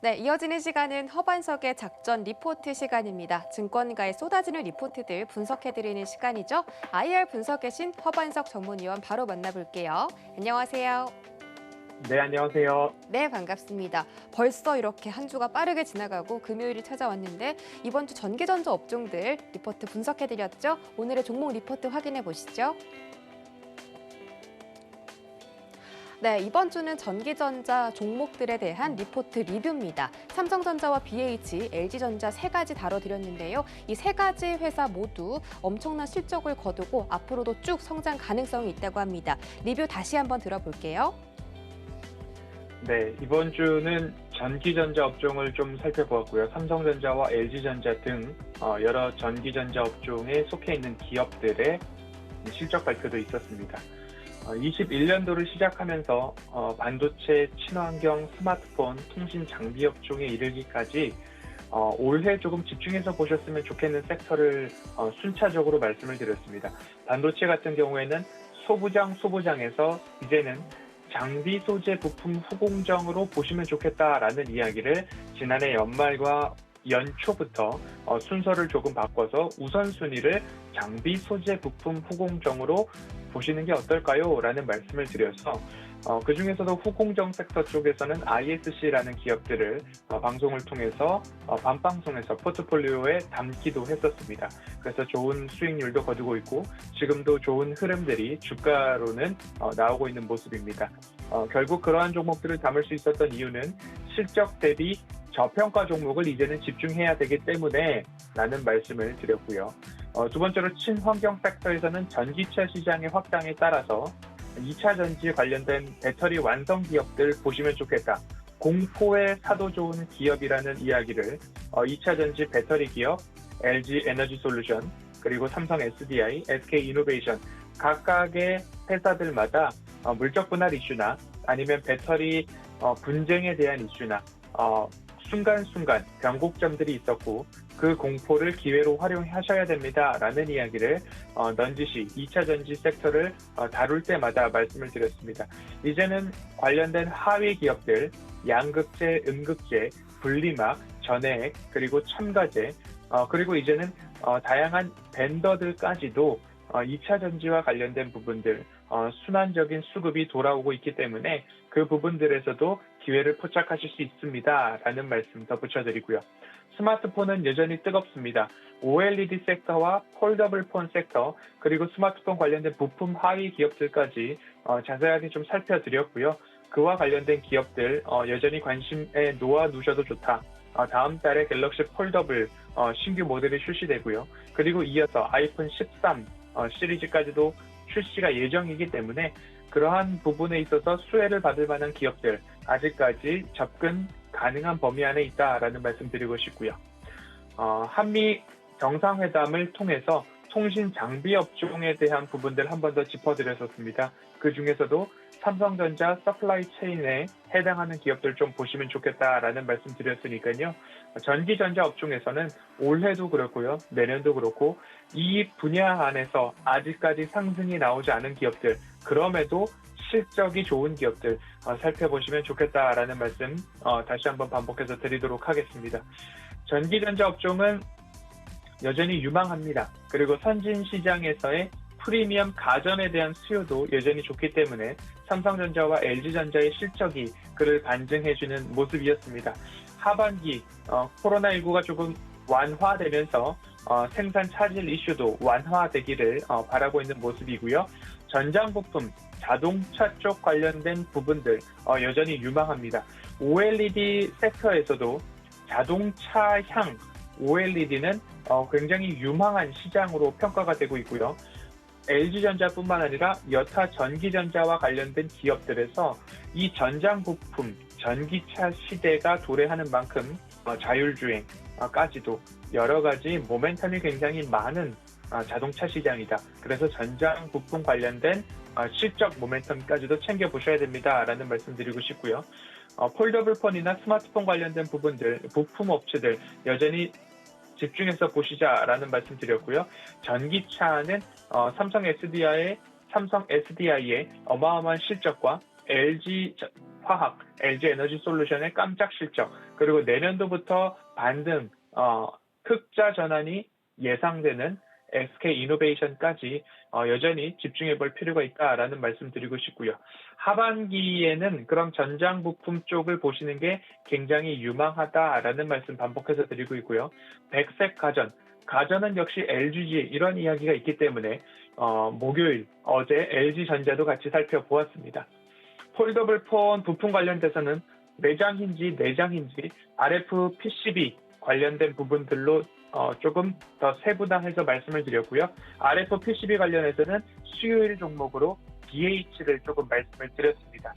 네, 이어지는 시간은 허반석의 작전 리포트 시간입니다. 증권가에 쏟아지는 리포트들 분석해드리는 시간이죠. IR 분석의 신 허반석 전문위원 바로 만나볼게요. 안녕하세요. 네, 안녕하세요. 네, 반갑습니다. 벌써 이렇게 한 주가 빠르게 지나가고 금요일이 찾아왔는데 이번 주 전기전자 업종들 리포트 분석해드렸죠. 오늘의 종목 리포트 확인해 보시죠. 네, 이번 주는 전기전자 종목들에 대한 리포트 리뷰입니다. 삼성전자와 BH, LG전자 세 가지 다뤄드렸는데요. 이 세 가지 회사 모두 엄청난 실적을 거두고 앞으로도 쭉 성장 가능성이 있다고 합니다. 리뷰 다시 한번 들어볼게요. 네, 이번 주는 전기전자 업종을 좀 살펴보았고요. 삼성전자와 LG전자 등 여러 전기전자 업종에 속해 있는 기업들의 실적 발표도 있었습니다. 21년도를 시작하면서 반도체, 친환경, 스마트폰, 통신 장비 업종에 이르기까지 올해 조금 집중해서 보셨으면 좋겠는 섹터를 순차적으로 말씀을 드렸습니다. 반도체 같은 경우에는 소부장에서 이제는 장비 소재 부품 후공정으로 보시면 좋겠다라는 이야기를 지난해 연말과 연초부터 순서를 조금 바꿔서 우선순위를 장비 소재 부품 후공정으로 보시는 게 어떨까요? 라는 말씀을 드려서 그중에서도 후공정 섹터 쪽에서는 ISC라는 기업들을 방송을 통해서 밤방송에서 포트폴리오에 담기도 했었습니다. 그래서 좋은 수익률도 거두고 있고 지금도 좋은 흐름들이 주가로는 나오고 있는 모습입니다. 결국 그러한 종목들을 담을 수 있었던 이유는 실적 대비 저평가 종목을 이제는 집중해야 되기 때문에 라는 말씀을 드렸고요. 두 번째로 친환경 섹터에서는 전기차 시장의 확장에 따라서 2차 전지 관련된 배터리 완성 기업들 보시면 좋겠다. 공포에 사도 좋은 기업이라는 이야기를 2차 전지 배터리 기업, LG 에너지 솔루션, 그리고 삼성 SDI, SK 이노베이션 각각의 회사들마다 물적 분할 이슈나 아니면 배터리 분쟁에 대한 이슈나 순간순간 변곡점들이 있었고 그 공포를 기회로 활용하셔야 됩니다라는 이야기를 넌지시 2차 전지 섹터를 다룰 때마다 말씀을 드렸습니다. 이제는 관련된 하위 기업들, 양극재, 음극재, 분리막, 전해액, 그리고 첨가제, 그리고 이제는 다양한 벤더들까지도 2차 전지와 관련된 부분들, 순환적인 수급이 돌아오고 있기 때문에 그 부분들에서도 기회를 포착하실 수 있습니다. 라는 말씀 덧붙여드리고요. 스마트폰은 여전히 뜨겁습니다. OLED 섹터와 폴더블 폰 섹터, 그리고 스마트폰 관련된 부품 하위 기업들까지 자세하게 좀 살펴드렸고요. 그와 관련된 기업들 여전히 관심에 놓아두셔도 좋다. 다음 달에 갤럭시 폴더블 신규 모델이 출시되고요. 그리고 이어서 아이폰 13 시리즈까지도 출시가 예정이기 때문에 그러한 부분에 있어서 수혜를 받을 만한 기업들 아직까지 접근 가능한 범위 안에 있다라는 말씀 드리고 싶고요. 한미 정상회담을 통해서 통신 장비 업종에 대한 부분들 한 번 더 짚어드렸었습니다. 그 중에서도 삼성전자 서플라이 체인에 해당하는 기업들 좀 보시면 좋겠다라는 말씀 드렸으니까요. 전기전자 업종에서는 올해도 그렇고요. 내년도 그렇고 이 분야 안에서 아직까지 상승이 나오지 않은 기업들, 그럼에도 실적이 좋은 기업들 살펴보시면 좋겠다라는 말씀 다시 한번 반복해서 드리도록 하겠습니다. 전기전자 업종은 여전히 유망합니다. 그리고 선진 시장에서의 프리미엄 가전에 대한 수요도 여전히 좋기 때문에 삼성전자와 LG전자의 실적이 그를 반증해주는 모습이었습니다. 하반기 코로나19가 조금 완화되면서 생산 차질 이슈도 완화되기를 바라고 있는 모습이고요. 전장 부품, 자동차 쪽 관련된 부분들 여전히 유망합니다. OLED 섹터에서도 자동차향 OLED는 굉장히 유망한 시장으로 평가가 되고 있고요. LG전자뿐만 아니라 여타 전기전자와 관련된 기업들에서 이 전장 부품, 전기차 시대가 도래하는 만큼 자율주행까지도 여러 가지 모멘텀이 굉장히 많은 자동차 시장이다. 그래서 전장 부품 관련된 실적 모멘텀까지도 챙겨보셔야 됩니다라는 말씀 드리고 싶고요. 폴더블 폰이나 스마트폰 관련된 부분들, 부품 업체들 여전히 집중해서 보시자라는 말씀 드렸고요. 전기차는 삼성 SDI의 어마어마한 실적과 LG 화학, LG 에너지 솔루션의 깜짝 실적, 그리고 내년도부터 반등, 흑자 전환이 예상되는 SK 이노베이션까지 여전히 집중해 볼 필요가 있다라는 말씀 드리고 싶고요. 하반기에는 그럼 전장 부품 쪽을 보시는 게 굉장히 유망하다라는 말씀 반복해서 드리고 있고요. 백색 가전은 역시 LG 이런 이야기가 있기 때문에 목요일 어제 LG전자도 같이 살펴보았습니다. 폴더블 폰 부품 관련돼서는 내장인지 RF PCB 관련된 부분들로 조금 더 세분화해서 말씀을 드렸고요. RF PCB 관련해서는 수요일 종목으로 BH를 조금 말씀을 드렸습니다.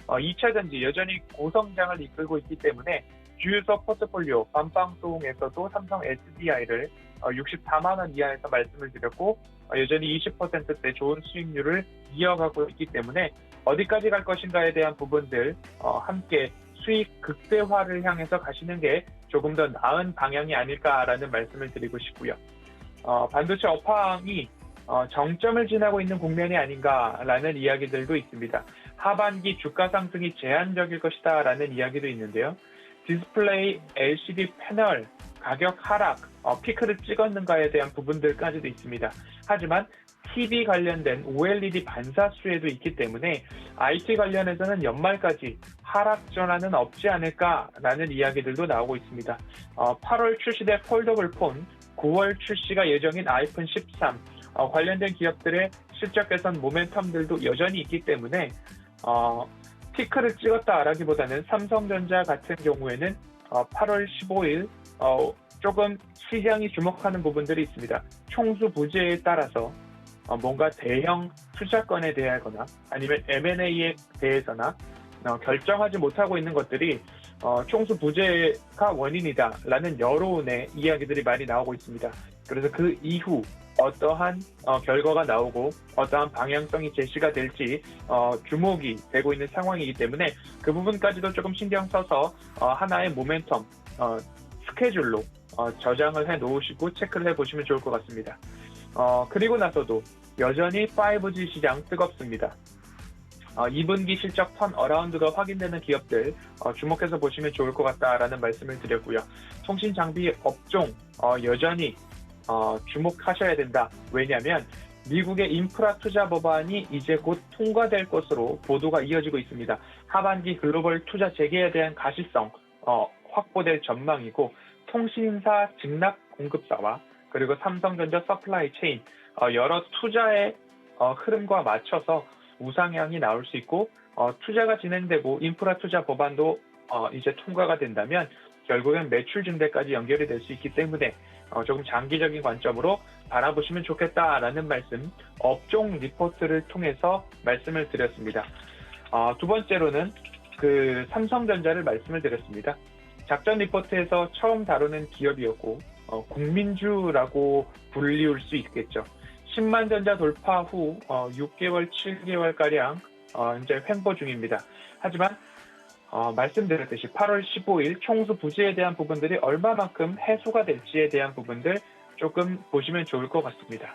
2차 전지 여전히 고성장을 이끌고 있기 때문에 주유소 포트폴리오 반방송에서도 삼성 SDI를 64만 원 이하에서 말씀을 드렸고 여전히 20%대 좋은 수익률을 이어가고 있기 때문에 어디까지 갈 것인가에 대한 부분들 함께 수익 극대화를 향해서 가시는 게 조금 더 나은 방향이 아닐까라는 말씀을 드리고 싶고요. 반도체 업황이 정점을 지나고 있는 국면이 아닌가라는 이야기들도 있습니다. 하반기 주가 상승이 제한적일 것이다라는 이야기도 있는데요. 디스플레이 LCD 패널 가격 하락, 피크를 찍었는가에 대한 부분들까지도 있습니다. 하지만 TV 관련된 OLED 반사수에도 있기 때문에 IT 관련해서는 연말까지 하락 전환은 없지 않을까라는 이야기들도 나오고 있습니다. 8월 출시될 폴더블 폰, 9월 출시가 예정인 아이폰 13 관련된 기업들의 실적 개선 모멘텀들도 여전히 있기 때문에 피크를 찍었다라기보다는 삼성전자 같은 경우에는 8월 15일 조금 시장이 주목하는 부분들이 있습니다. 총수 부재에 따라서 뭔가 대형 투자건에 대하거나 아니면 M&A에 대해서나 결정하지 못하고 있는 것들이 총수 부재가 원인이다라는 여론의 이야기들이 많이 나오고 있습니다. 그래서 그 이후 어떠한 결과가 나오고 어떠한 방향성이 제시가 될지 주목이 되고 있는 상황이기 때문에 그 부분까지도 조금 신경 써서 하나의 모멘텀 스케줄로 저장을 해 놓으시고 체크를 해보시면 좋을 것 같습니다. 그리고 나서도 여전히 5G 시장 뜨겁습니다. 2분기 실적 턴 어라운드가 확인되는 기업들 주목해서 보시면 좋을 것 같다라는 말씀을 드렸고요. 통신 장비 업종 여전히 주목하셔야 된다. 왜냐하면 미국의 인프라 투자 법안이 이제 곧 통과될 것으로 보도가 이어지고 있습니다. 하반기 글로벌 투자 재개에 대한 가시성 확보될 전망이고 통신사 직납 공급사와 그리고 삼성전자 서플라이 체인 여러 투자의 흐름과 맞춰서 우상향이 나올 수 있고 투자가 진행되고 인프라 투자 법안도 이제 통과가 된다면 결국엔 매출 증대까지 연결이 될 수 있기 때문에 조금 장기적인 관점으로 바라보시면 좋겠다라는 말씀 업종 리포트를 통해서 말씀을 드렸습니다. 두 번째로는 그 삼성전자를 말씀을 드렸습니다. 작전 리포트에서 처음 다루는 기업이었고 국민주라고 불리울 수 있겠죠. 10만 전자 돌파 후 6개월, 7개월가량 이제 횡보 중입니다. 하지만 말씀드렸듯이 8월 15일 총수 부재에 대한 부분들이 얼마만큼 해소가 될지에 대한 부분들 조금 보시면 좋을 것 같습니다.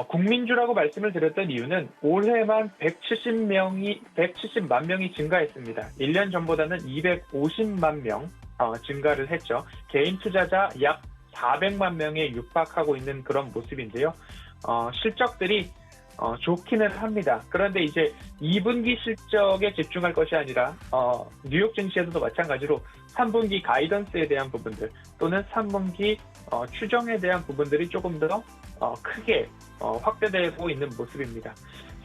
국민주라고 말씀을 드렸던 이유는 올해만 170만 명이 증가했습니다. 1년 전보다는 250만 명 증가를 했죠. 개인 투자자 약 400만 명에 육박하고 있는 그런 모습인데요. 실적들이 좋기는 합니다. 그런데 이제 2분기 실적에 집중할 것이 아니라 뉴욕 증시에서도 마찬가지로 3분기 가이던스에 대한 부분들 또는 3분기 추정에 대한 부분들이 조금 더 크게 확대되고 있는 모습입니다.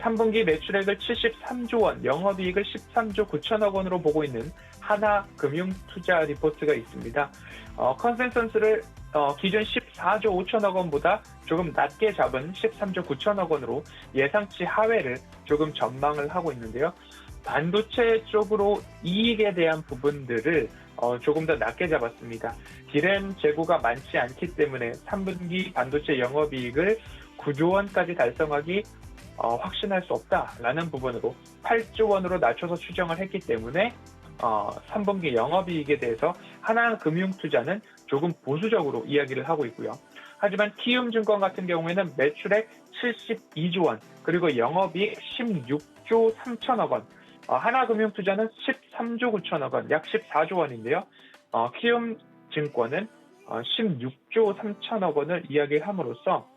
3분기 매출액을 73조 원, 영업이익을 13조 9천억 원으로 보고 있는 하나금융투자 리포트가 있습니다. 컨센서스를 기존 14조 5천억 원보다 조금 낮게 잡은 13조 9천억 원으로 예상치 하회를 조금 전망을 하고 있는데요. 반도체 쪽으로 이익에 대한 부분들을 조금 더 낮게 잡았습니다. 디램 재고가 많지 않기 때문에 3분기 반도체 영업이익을 9조 원까지 달성하기 확신할 수 없다라는 부분으로 8조 원으로 낮춰서 추정을 했기 때문에 3분기 영업이익에 대해서 하나금융투자는 조금 보수적으로 이야기를 하고 있고요. 하지만 키움증권 같은 경우에는 매출액 72조 원 그리고 영업이익 16조 3천억 원 하나금융투자는 13조 9천억 원, 약 14조 원인데요. 키움증권은 16조 3천억 원을 이야기함으로써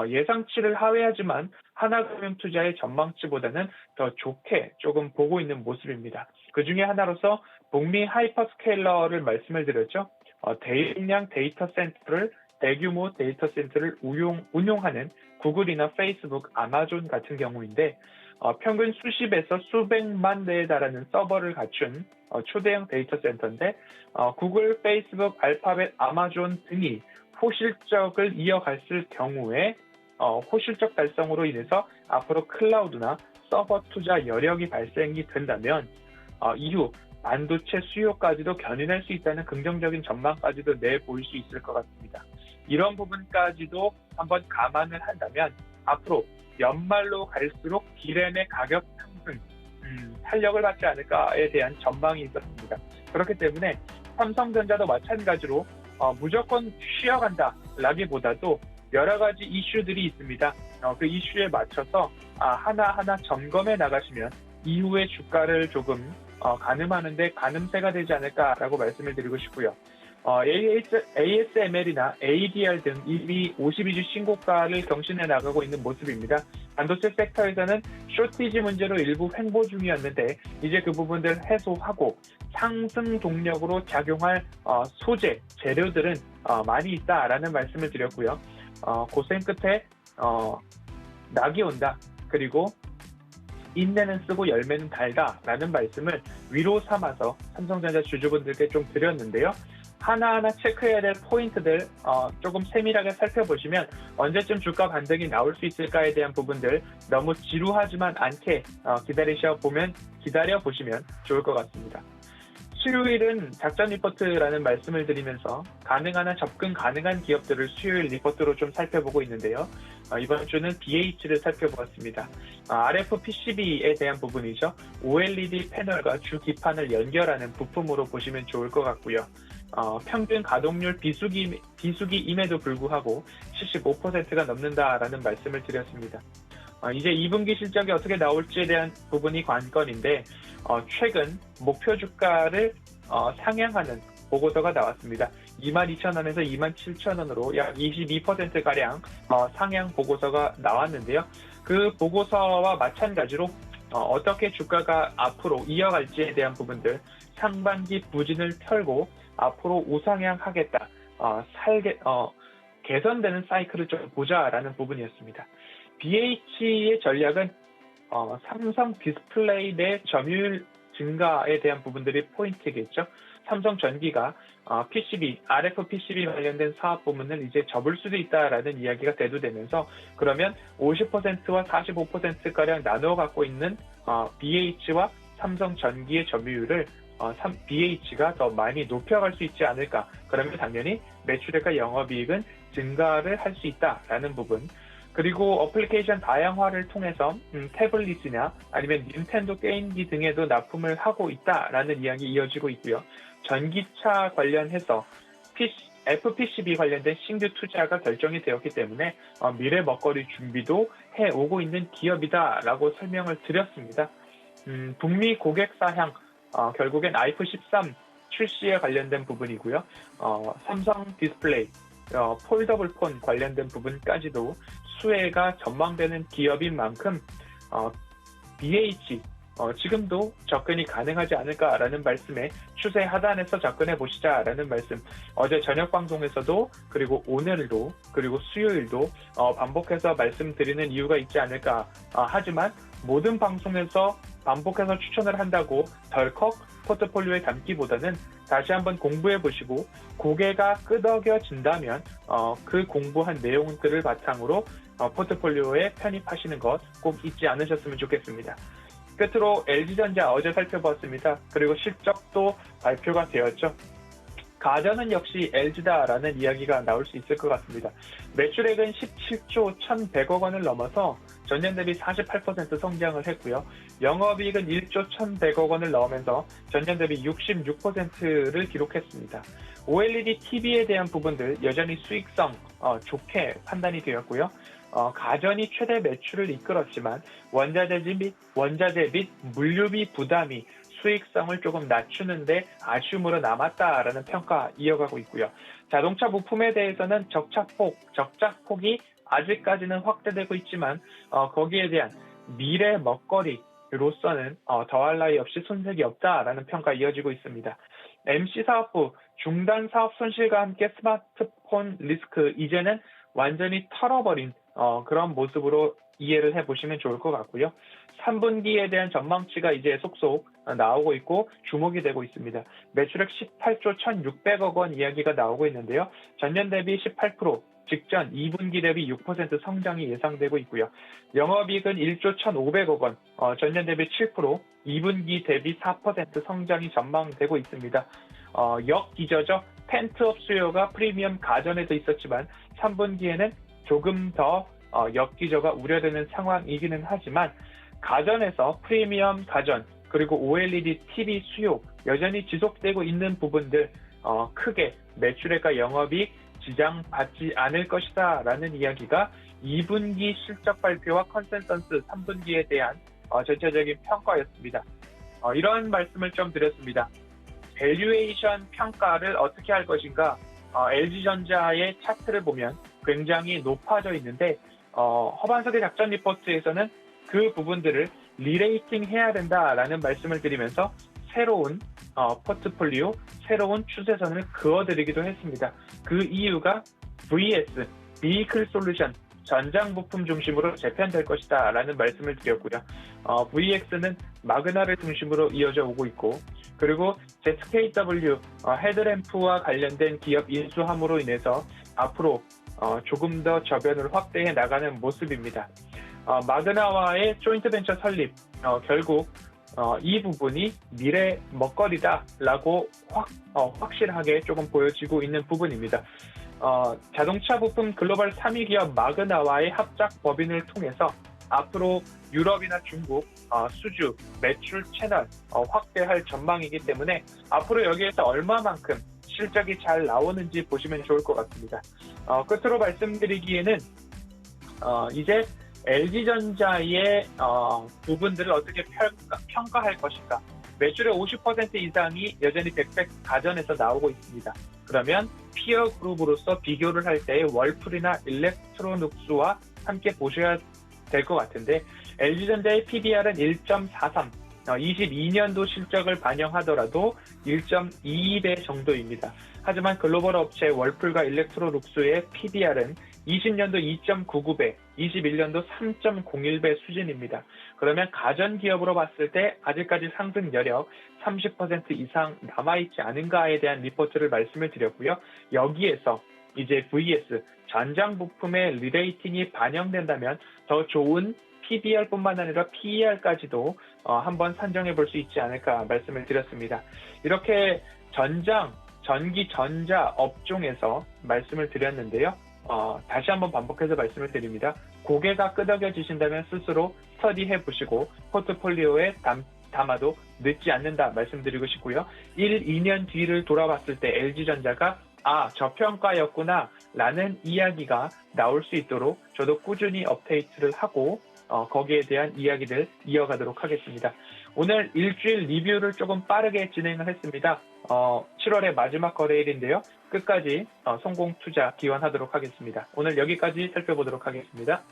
예상치를 하회하지만 하나금융투자의 전망치보다는 더 좋게 조금 보고 있는 모습입니다. 그 중에 하나로서 북미 하이퍼스케일러를 말씀을 드렸죠. 대용량 데이터 센터를 대규모 데이터 센터를 운용하는 구글이나 페이스북, 아마존 같은 경우인데 평균 수십에서 수백만 대에 달하는 서버를 갖춘 초대형 데이터 센터인데 구글, 페이스북, 알파벳, 아마존 등이 호실적을 이어갔을 경우에 호실적 달성으로 인해서 앞으로 클라우드나 서버 투자 여력이 발생이 된다면 이후 반도체 수요까지도 견인할 수 있다는 긍정적인 전망까지도 내보일 수 있을 것 같습니다. 이런 부분까지도 한번 감안을 한다면 앞으로 연말로 갈수록 디램의 가격 상승, 탄력을 받지 않을까에 대한 전망이 있었습니다. 그렇기 때문에 삼성전자도 마찬가지로 무조건 쉬어간다라기보다도 여러 가지 이슈들이 있습니다. 그 이슈에 맞춰서 하나하나 점검해 나가시면 이후에 주가를 조금 가늠하는데 가늠세가 되지 않을까라고 말씀을 드리고 싶고요. ASML이나 ADR 등 이미 52주 신고가를 경신해 나가고 있는 모습입니다. 반도체 섹터에서는 쇼티지 문제로 일부 횡보 중이었는데 이제 그 부분들 해소하고 상승 동력으로 작용할 소재, 재료들은 많이 있다라는 말씀을 드렸고요. 고생 끝에 낙이 온다. 그리고 인내는 쓰고 열매는 달다라는 말씀을 위로 삼아서 삼성전자 주주분들께 좀 드렸는데요. 하나하나 체크해야 될 포인트들 조금 세밀하게 살펴보시면 언제쯤 주가 반등이 나올 수 있을까에 대한 부분들 너무 지루하지만 않게 기다려보시면 좋을 것 같습니다. 수요일은 작전 리포트라는 말씀을 드리면서 가능한 한 접근 가능한 기업들을 수요일 리포트로 좀 살펴보고 있는데요. 이번 주는 BH를 살펴보았습니다. RF PCB에 대한 부분이죠. OLED 패널과 주 기판을 연결하는 부품으로 보시면 좋을 것 같고요. 평균 가동률 비수기임에도 불구하고 75%가 넘는다라는 말씀을 드렸습니다. 이제 2분기 실적이 어떻게 나올지에 대한 부분이 관건인데 최근 목표 주가를 상향하는 보고서가 나왔습니다. 22,000원에서 27,000원으로 약 22%가량 상향 보고서가 나왔는데요. 그 보고서와 마찬가지로 어떻게 주가가 앞으로 이어갈지에 대한 부분들 상반기 부진을 털고 앞으로 우상향하겠다, 개선되는 사이클을 좀 보자라는 부분이었습니다. BH의 전략은 삼성 디스플레이 내 점유율 증가에 대한 부분들이 포인트겠죠. 삼성전기가 PCB, RF PCB 관련된 사업 부문을 이제 접을 수도 있다라는 이야기가 대두되면서 그러면 50%와 45%가량 나누어 갖고 있는 BH와 삼성전기의 점유율을 BH가 더 많이 높여갈 수 있지 않을까. 그러면 당연히 매출액과 영업이익은 증가를 할 수 있다라는 부분. 그리고 어플리케이션 다양화를 통해서 태블릿이나 아니면 닌텐도 게임기 등에도 납품을 하고 있다라는 이야기 이어지고 있고요. 전기차 관련해서 FPCB 관련된 신규 투자가 결정이 되었기 때문에 미래 먹거리 준비도 해오고 있는 기업이다라고 설명을 드렸습니다. 북미 고객 사향 결국엔 아이폰 13 출시에 관련된 부분이고요. 삼성 디스플레이, 폴더블 폰 관련된 부분까지도 수혜가 전망되는 기업인 만큼 BH 지금도 접근이 가능하지 않을까라는 말씀에 추세 하단에서 접근해 보시자라는 말씀. 어제 저녁 방송에서도 그리고 오늘도 그리고 수요일도 반복해서 말씀드리는 이유가 있지 않을까. 하지만 모든 방송에서 반복해서 추천을 한다고 덜컥 포트폴리오에 담기보다는 다시 한번 공부해 보시고 고개가 끄덕여진다면 그 공부한 내용들을 바탕으로 포트폴리오에 편입하시는 것 꼭 잊지 않으셨으면 좋겠습니다. 끝으로 LG전자 어제 살펴보았습니다. 그리고 실적도 발표가 되었죠. 가전은 역시 LG다라는 이야기가 나올 수 있을 것 같습니다. 매출액은 17조 1,100억 원을 넘어서 전년 대비 48% 성장을 했고요. 영업이익은 1조 1,100억 원을 넘으면서 전년 대비 66%를 기록했습니다. OLED TV에 대한 부분들 여전히 수익성 좋게 판단이 되었고요. 가전이 최대 매출을 이끌었지만 원자재 및 물류비 부담이 수익성을 조금 낮추는데 아쉬움으로 남았다라는 평가 이어가고 있고요. 자동차 부품에 대해서는 적자폭이 아직까지는 확대되고 있지만 거기에 대한 미래 먹거리로서는 더할 나위 없이 손색이 없다라는 평가 이어지고 있습니다. MC 사업부 중단 사업 손실과 함께 스마트폰 리스크 이제는 완전히 털어버린 그런 모습으로 이해를 해보시면 좋을 것 같고요. 3분기에 대한 전망치가 이제 속속 나오고 있고 주목이 되고 있습니다. 매출액 18조 1,600억 원 이야기가 나오고 있는데요. 전년 대비 18%, 직전 2분기 대비 6% 성장이 예상되고 있고요. 영업이익은 1조 1,500억 원, 전년 대비 7%, 2분기 대비 4% 성장이 전망되고 있습니다. 역기저죠. 펜트업 수요가 프리미엄 가전에도 있었지만 3분기에는 조금 더 역기저가 우려되는 상황이기는 하지만 가전에서 프리미엄 가전 그리고 OLED TV 수요 여전히 지속되고 있는 부분들 크게 매출액과 영업이익 지장받지 않을 것이다 라는 이야기가 2분기 실적 발표와 컨센서스 3분기에 대한 전체적인 평가였습니다. 이런 말씀을 좀 드렸습니다. 밸류에이션 평가를 어떻게 할 것인가 LG전자의 차트를 보면 굉장히 높아져 있는데 허반석의 작전 리포트에서는 그 부분들을 리레이팅 해야 된다라는 말씀을 드리면서 새로운 포트폴리오, 새로운 추세선을 그어드리기도 했습니다. 그 이유가 VS, Vehicle Solution, 전장 부품 중심으로 재편될 것이다 라는 말씀을 드렸고요. VX는 마그나를 중심으로 이어져 오고 있고 그리고 ZKW 헤드램프와 관련된 기업 인수함으로 인해서 앞으로 조금 더 저변을 확대해 나가는 모습입니다. 마그나와의 조인트 벤처 설립, 결국 이 부분이 미래 먹거리다라고 확실하게 조금 보여지고 있는 부분입니다. 자동차 부품 글로벌 3위 기업 마그나와의 합작 법인을 통해서 앞으로 유럽이나 중국, 수주, 매출 채널 확대할 전망이기 때문에 앞으로 여기에서 얼마만큼 실적이 잘 나오는지 보시면 좋을 것 같습니다. 끝으로 말씀드리기에는 이제 LG전자의 부분들을 어떻게 평가할 것인가. 매출의 50% 이상이 여전히 백팩 가전에서 나오고 있습니다. 그러면 피어 그룹으로서 비교를 할 때 월풀이나 일렉트로닉스와 함께 보셔야 될 것 같은데 LG전자의 PBR은 1.43, 22년도 실적을 반영하더라도 1.22배 정도입니다. 하지만 글로벌 업체 월풀과 일렉트로룩스의 PBR은 20년도 2.99배, 21년도 3.01배 수준입니다. 그러면 가전 기업으로 봤을 때 아직까지 상승 여력 30% 이상 남아있지 않은가에 대한 리포트를 말씀을 드렸고요. 여기에서 이제 VS, 전장 부품의 리레이팅이 반영된다면 더 좋은 PBR뿐만 아니라 PER까지도 한번 산정해 볼 수 있지 않을까 말씀을 드렸습니다. 이렇게 전기 전자 업종에서 말씀을 드렸는데요. 다시 한번 반복해서 말씀을 드립니다. 고개가 끄덕여지신다면 스스로 스터디해 보시고 포트폴리오에 담아도 늦지 않는다 말씀드리고 싶고요. 1, 2년 뒤를 돌아봤을 때 LG전자가 저평가였구나 라는 이야기가 나올 수 있도록 저도 꾸준히 업데이트를 하고 거기에 대한 이야기를 이어가도록 하겠습니다. 오늘 일주일 리뷰를 조금 빠르게 진행을 했습니다. 7월의 마지막 거래일인데요. 끝까지 성공 투자 기원하도록 하겠습니다. 오늘 여기까지 살펴보도록 하겠습니다.